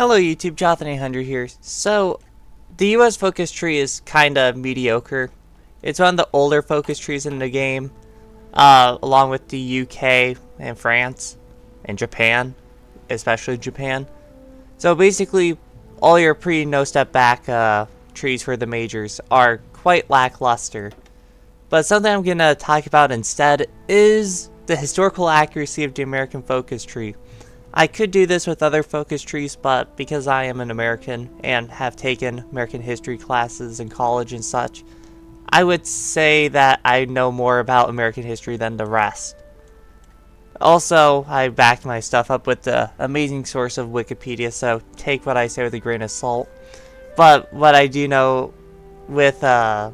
Hello YouTube, Jonathan800 here. So, the US focus tree is kinda mediocre. It's one of the older focus trees in the game, along with the UK and France and Japan, especially Japan. So basically, all your pre-no step back trees for the majors are quite lackluster. But something I'm gonna talk about instead is the historical accuracy of the American focus tree. I could do this with other focus trees, but because I am an American and have taken American history classes in college and such, I would say that I know more about American history than the rest. Also, I backed my stuff up with the amazing source of Wikipedia, so take what I say with a grain of salt. But what I do know with, either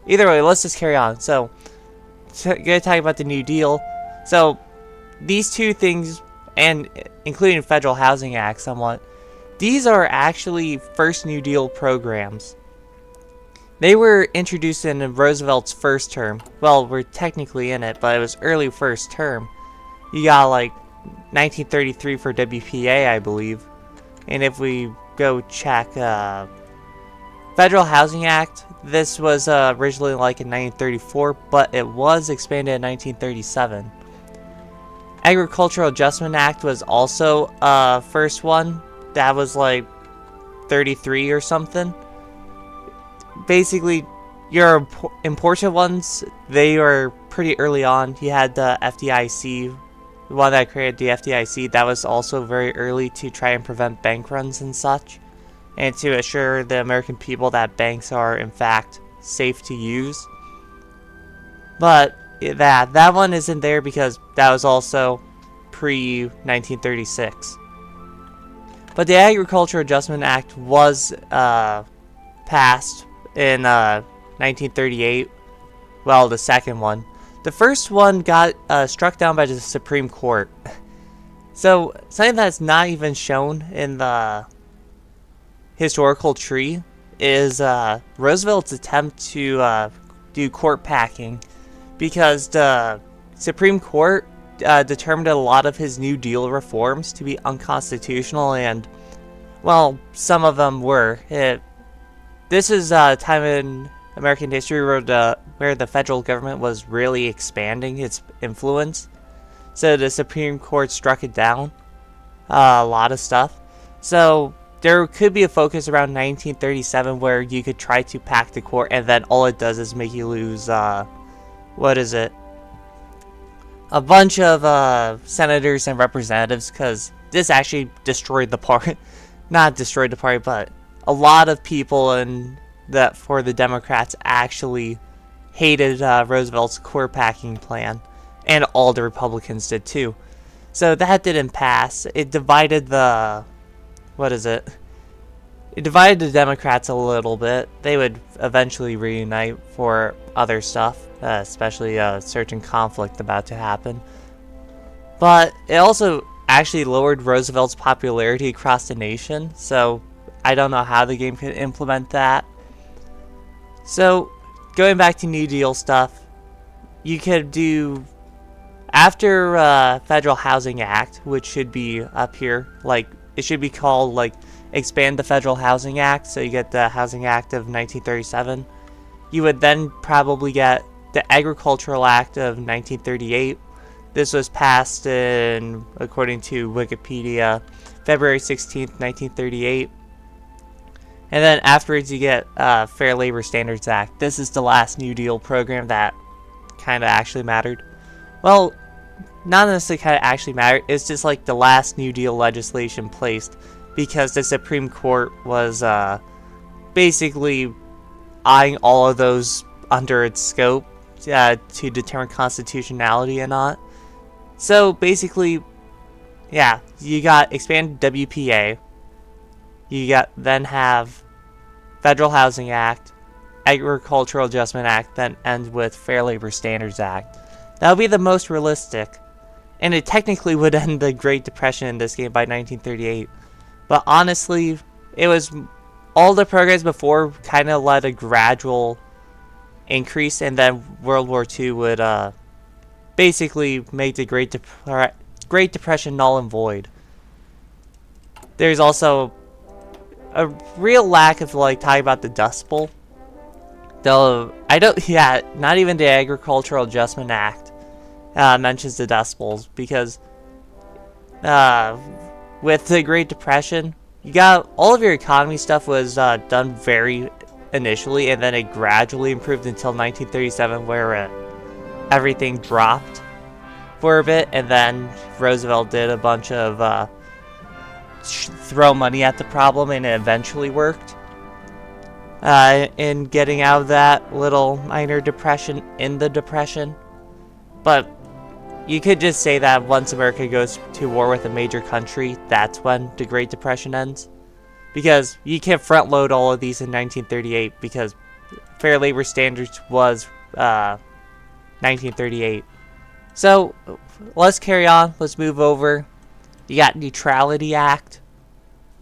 way, let's just carry on. So, gonna talk about the New Deal. So, these two things, and including Federal Housing Act somewhat, these are actually first New Deal programs. They were introduced in Roosevelt's first term. Well, we're technically in it, but it was early first term. You got like 1933 for WPA, I believe. And if we go check Federal Housing Act, this was originally like in 1934, but it was expanded in 1937. Agricultural Adjustment Act was also first one. That was like 33 or something. Basically, your important ones, they were pretty early on. You had the FDIC, the one that created the FDIC. That was also very early to try and prevent bank runs and such, and to assure the American people that banks are in fact safe to use. But that one isn't there because that was also pre-1936. But the Agricultural Adjustment Act was passed in 1938. Well, the second one. The first one got struck down by the Supreme Court. So, something that's not even shown in the historical tree is Roosevelt's attempt to do court packing, because the Supreme Court determined a lot of his New Deal reforms to be unconstitutional, and, well, some of them were. This is a time in American history where the federal government was really expanding its influence, so the Supreme Court struck it down, a lot of stuff. So there could be a focus around 1937 where you could try to pack the court, and then all it does is make you lose, what is it? A bunch of senators and representatives, because this actually destroyed the party. Not destroyed the party, but a lot of people for the Democrats actually hated Roosevelt's court packing plan, and all the Republicans did too. So that didn't pass. It divided the It divided the Democrats a little bit. They would eventually reunite for other stuff, especially a certain conflict about to happen. But it also actually lowered Roosevelt's popularity across the nation, so I don't know how the game could implement that. So, going back to New Deal stuff, you could do, after Federal Housing Act, which should be up here, like, it should be called, like, expand the Federal Housing Act, so you get the Housing Act of 1937. You would then probably get the Agricultural Act of 1938. This was passed in, according to Wikipedia, February 16th, 1938. And then afterwards you get Fair Labor Standards Act. This is the last New Deal program that kind of actually mattered. Well, not necessarily kind of actually mattered. It's just like the last New Deal legislation placed, because the Supreme Court was basically eyeing all of those under its scope to determine constitutionality and not. So basically, yeah, you got expanded WPA. You then have Federal Housing Act, Agricultural Adjustment Act, then end with Fair Labor Standards Act. That would be the most realistic, and it technically would end the Great Depression in this game by 1938. But honestly, it was all the programs before kind of led a gradual increase, and then World War II would basically make the Great Depression null and void. There's also a real lack of like talking about the Dust Bowl. Though I don't, yeah, not even the Agricultural Adjustment Act mentions the Dust Bowls, because with the Great Depression, you got all of your economy stuff was done very initially, and then it gradually improved until 1937, where everything dropped for a bit, and then Roosevelt did a bunch of throw money at the problem, and it eventually worked in getting out of that little minor depression in the depression. But you could just say that once America goes to war with a major country, that's when the Great Depression ends. Because you can't front load all of these in 1938, because Fair Labor Standards was 1938. So let's carry on. Let's move over. You got Neutrality Act.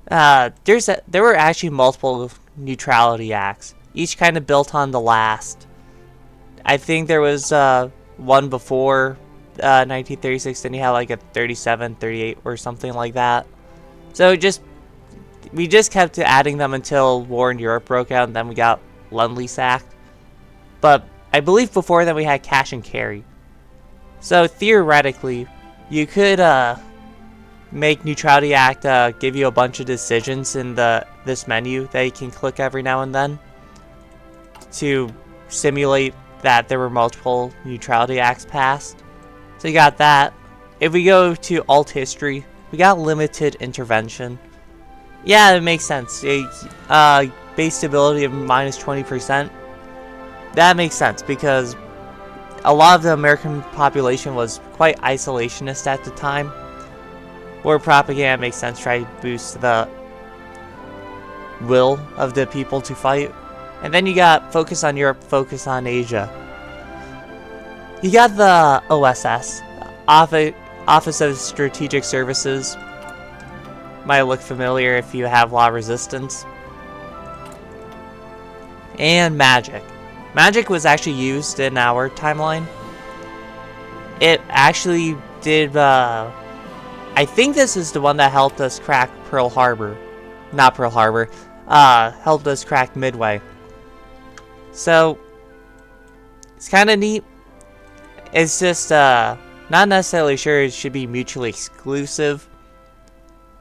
There were actually multiple Neutrality Acts, each kind of built on the last. I think there was one before 1936, then you had like a 37, 38 or something like that. So we just kept adding them until war in Europe broke out, and then we got Lend-Lease Act. But I believe before that we had Cash and Carry. So theoretically, you could make Neutrality Act give you a bunch of decisions in this menu that you can click every now and then to simulate that there were multiple Neutrality Acts passed. So you got that. If we go to Alt History, we got Limited Intervention. Yeah, it makes sense. Base stability of minus 20%. That makes sense because a lot of the American population was quite isolationist at the time. War propaganda makes sense, try to boost the will of the people to fight. And then you got Focus on Europe, Focus on Asia. You got the OSS, Office of Strategic Services. Might look familiar if you have law resistance. And Magic. Magic was actually used in our timeline. It actually did, I think this is the one that helped us crack Pearl Harbor. Not Pearl Harbor. Helped us crack Midway. So, it's kind of neat. It's just, not necessarily sure it should be mutually exclusive.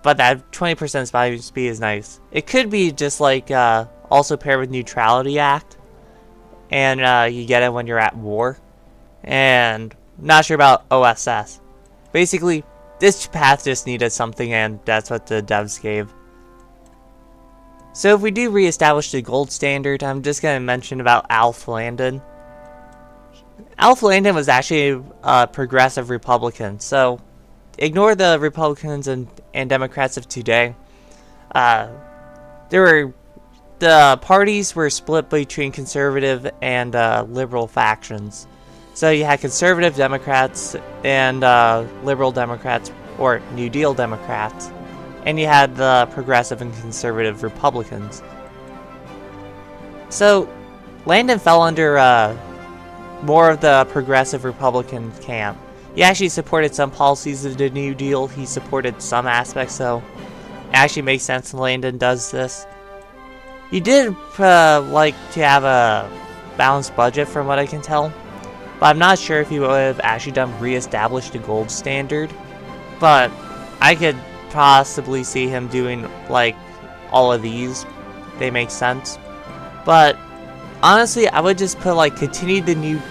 But that 20% spy speed is nice. It could be just like, also paired with Neutrality Act. And you get it when you're at war. And not sure about OSS. Basically, this path just needed something, and that's what the devs gave. So if we do reestablish the gold standard, I'm just going to mention about Alf Landon. Alf Landon was actually a progressive Republican, so ignore the Republicans and Democrats of today. The parties were split between conservative and liberal factions. So you had conservative Democrats and liberal Democrats, or New Deal Democrats, and you had the progressive and conservative Republicans. So Landon fell under more of the progressive Republican camp. He actually supported some policies of the New Deal. He supported some aspects, so it actually makes sense Landon does this. He did like to have a balanced budget from what I can tell. But I'm not sure if he would have actually reestablished the gold standard. But I could possibly see him doing like all of these. They make sense. But honestly, I would just put like continue the new.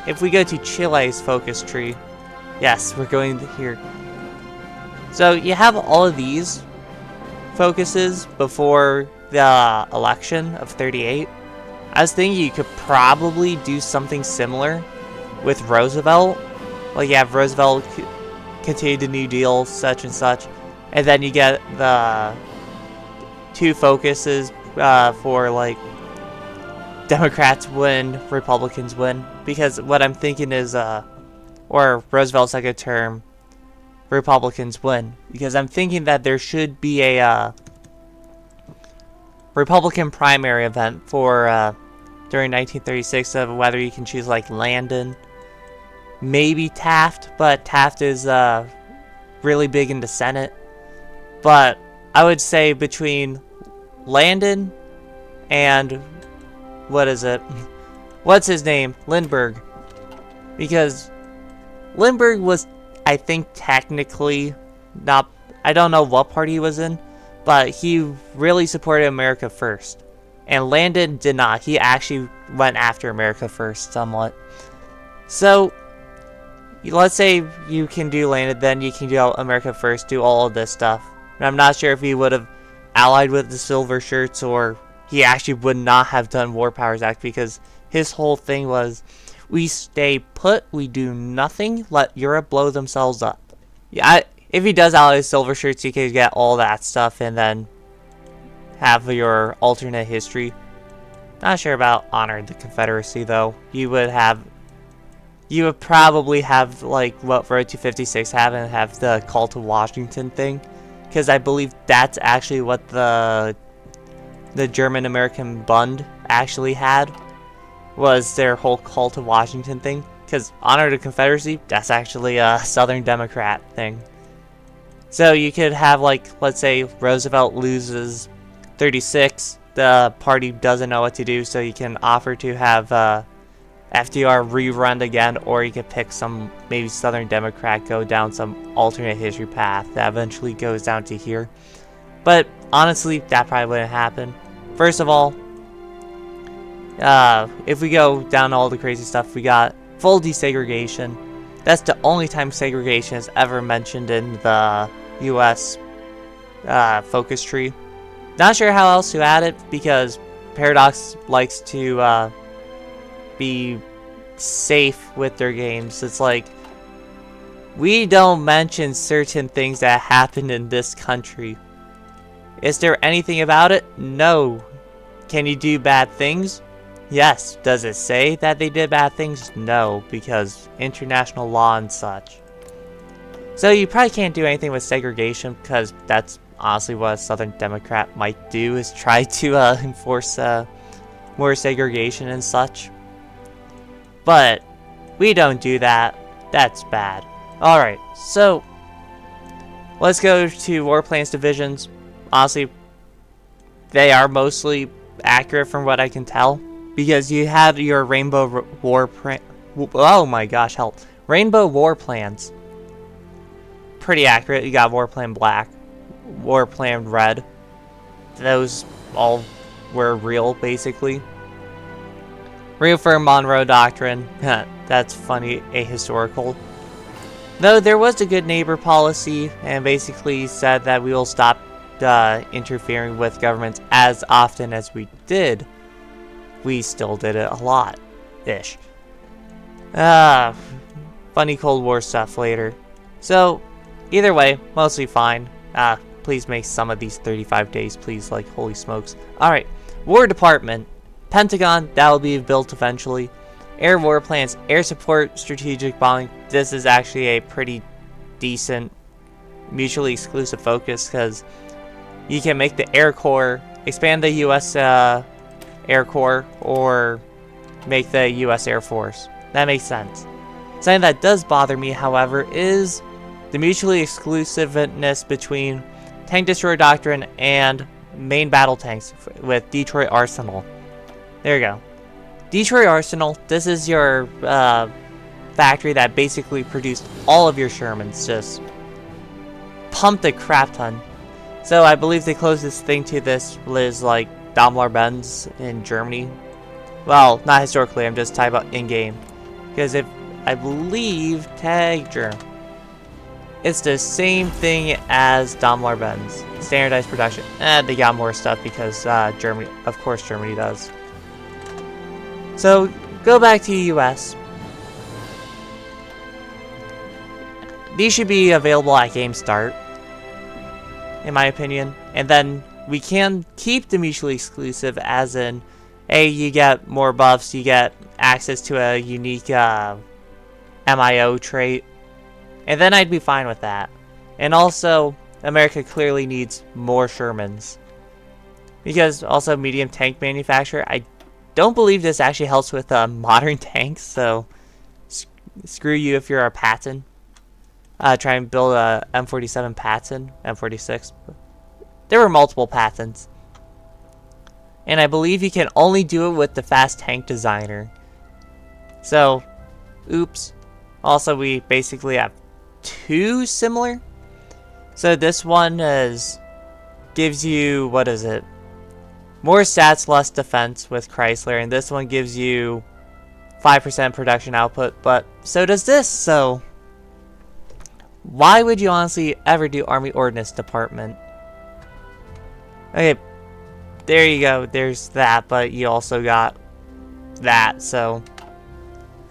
If we go to Chile's focus tree, yes, we're going here. So you have all of these focuses before the election of 38. I was thinking you could probably do something similar with Roosevelt. Like you have Roosevelt continue the New Deal, such and such, and then you get the two focuses for like Democrats win, Republicans win. Because what I'm thinking is, or Roosevelt's second term, Republicans win. Because I'm thinking that there should be a Republican primary event for during 1936 of whether you can choose like Landon, maybe Taft, but Taft is really big in the Senate. But I would say between Landon and what is it? What's his name? Lindbergh. Because Lindbergh was, I think, technically not, I don't know what party he was in, but he really supported America first. And Landon did not. He actually went after America first somewhat. So, let's say you can do Landon, then you can do America first, do all of this stuff. And I'm not sure if he would have allied with the Silver Shirts or he actually would not have done War Powers Act, because his whole thing was, we stay put, we do nothing, let Europe blow themselves up. Yeah, if he does ally with Silver Shirts, you can get all that stuff and then have your alternate history. Not sure about Honor the Confederacy though. You would probably have like what Road to 56 have, and have the Call to Washington thing, because I believe that's actually what the German-American Bund actually had, was their whole Call to Washington thing. Because Honor the Confederacy, that's actually a Southern Democrat thing. So you could have, like, let's say Roosevelt loses 36, the party doesn't know what to do, so you can offer to have FDR rerun again, or you could pick some maybe Southern Democrat, go down some alternate history path that eventually goes down to here. But honestly, that probably wouldn't happen. First of all, if we go down all the crazy stuff, we got full desegregation. That's the only time segregation is ever mentioned in the U.S. Focus tree. Not sure how else to add it, because Paradox likes to be safe with their games. It's like, we don't mention certain things that happened in this country. Is there anything about it? No. Can you do bad things? Yes. Does it say that they did bad things? No, because international law and such. So you probably can't do anything with segregation, because that's honestly what a Southern Democrat might do, is try to enforce more segregation and such. But we don't do that. That's bad. Alright, so let's go to War Plans divisions. Honestly, they are mostly accurate from what I can tell, because you had your Rainbow War oh my gosh, help. Rainbow War Plans. Pretty accurate. You got War Plan Black, War Plan Red. Those all were real, basically. Reaffirm Monroe Doctrine. That's funny, ahistorical. Though there was a good neighbor policy, and basically said that we will stop interfering with governments as often as we did. We still did it a lot-ish. Funny Cold War stuff later. So, either way, mostly fine. Please make some of these 35 days, please, like, holy smokes. Alright, War Department. Pentagon, that will be built eventually. Air War Plans, Air Support, Strategic Bombing. This is actually a pretty decent, mutually exclusive focus, because you can make the Air Corps, expand the U.S. Air Corps, or make the U.S. Air Force. That makes sense. Something that does bother me, however, is the mutually exclusiveness between Tank Destroyer Doctrine and main battle tanks with Detroit Arsenal. There you go. Detroit Arsenal, this is your factory that basically produced all of your Shermans, just pumped a crap ton. So I believe the closest thing to this is like Daimler-Benz in Germany. Well, not historically, I'm just talking about in-game. Because if I believe it's the same thing as Daimler-Benz. Standardized production. They got more stuff because Germany, of course Germany does. So, go back to the US. These should be available at game start, in my opinion. And then we can keep the mutually exclusive, as in, hey, you get more buffs, you get access to a unique MIO trait. And then I'd be fine with that. And also, America clearly needs more Shermans. Because also medium tank manufacturer, I don't believe this actually helps with modern tanks, so screw you if you're a Patton. Try and build a M47 Patton, M46. there were multiple patents. And I believe you can only do it with the fast tank designer. So, oops. Also, we basically have two similar. So this one gives you, what is it? More stats, less defense with Chrysler, and this one gives you 5% production output, but so does this, so why would you honestly ever do Army Ordnance Department? Okay, there you go, there's that, but you also got that, so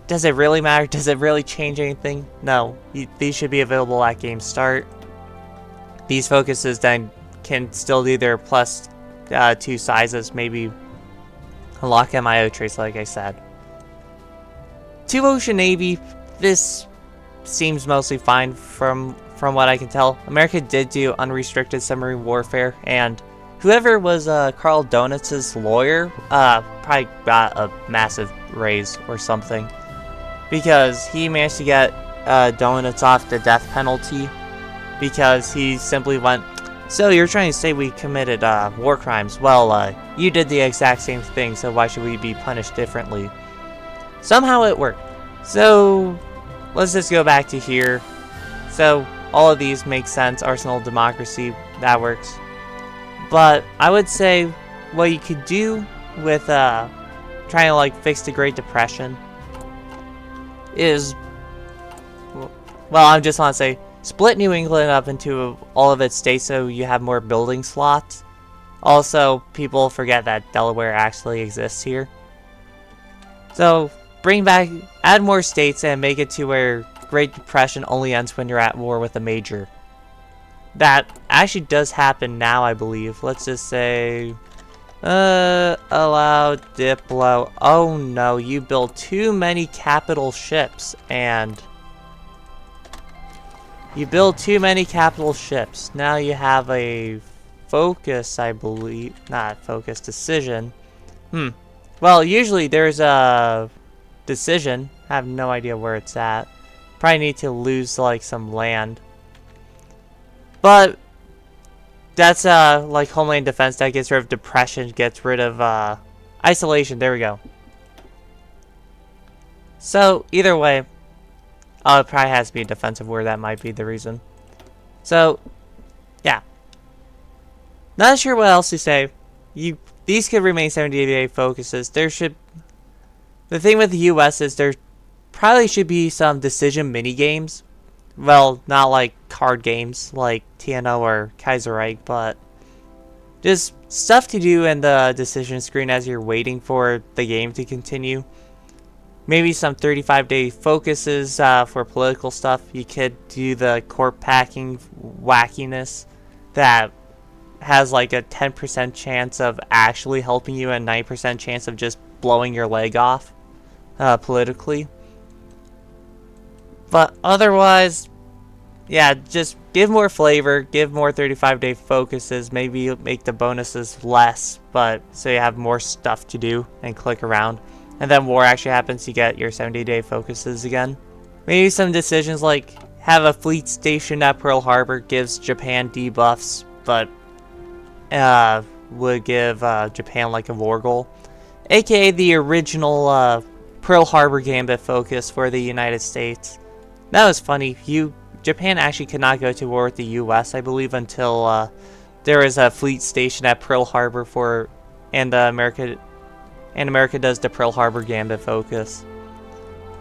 does it really matter? Does it really change anything? No, these should be available at game start. These focuses then can still do their plus 2 sizes, maybe unlock MIO trace like I said. 2 Ocean Navy, this seems mostly fine from what I can tell. America did do unrestricted submarine warfare, and whoever was Carl Donuts' lawyer probably got a massive raise or something, because he managed to get Donuts off the death penalty because he simply went, so you're trying to say we committed war crimes? Well, you did the exact same thing, so why should we be punished differently? Somehow it worked. So let's just go back to here. So all of these make sense. Arsenal democracy, that works. But I would say what you could do with trying to like fix the Great Depression is, well, I just want to say split New England up into all of its states so you have more building slots. Also, people forget that Delaware actually exists here. So bring back, add more states and make it to where Great Depression only ends when you're at war with a major. That actually does happen now, I believe. Let's just say, allow Diplo. Oh no, you build too many capital ships, and you build too many capital ships. Now you have a focus, I believe, not focus, decision. Well, usually there's a decision. I have no idea where it's at. Probably need to lose like some land. But that's like Homeland Defense that gets rid of depression, gets rid of isolation. There we go. So either way, it probably has to be a defensive war. That might be the reason. So yeah, not sure what else to say. These could remain 70-day focuses. The thing with the U.S. is there probably should be some decision mini games. Well, not like card games like TNO or Kaiserreich, but just stuff to do in the decision screen as you're waiting for the game to continue. Maybe some 35-day focuses for political stuff. You could do the court packing wackiness that has like a 10% chance of actually helping you and 9% chance of just blowing your leg off politically. But otherwise, yeah, just give more flavor, give more 35-day focuses, maybe make the bonuses less, but so you have more stuff to do and click around. And then war actually happens, you get your 70-day focuses again. Maybe some decisions like have a fleet stationed at Pearl Harbor, gives Japan debuffs, but would give Japan like a war goal. AKA the original Pearl Harbor Gambit focus for the United States. That was funny. Japan actually could not go to war with the U.S., I believe, until there was a fleet station at Pearl Harbor and America does the Pearl Harbor Gambit focus.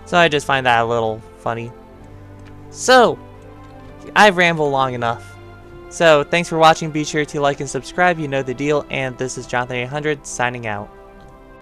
So I just find that a little funny. So, I've rambled long enough. So, thanks for watching. Be sure to like and subscribe. You know the deal. And this is Jonathan 800 signing out.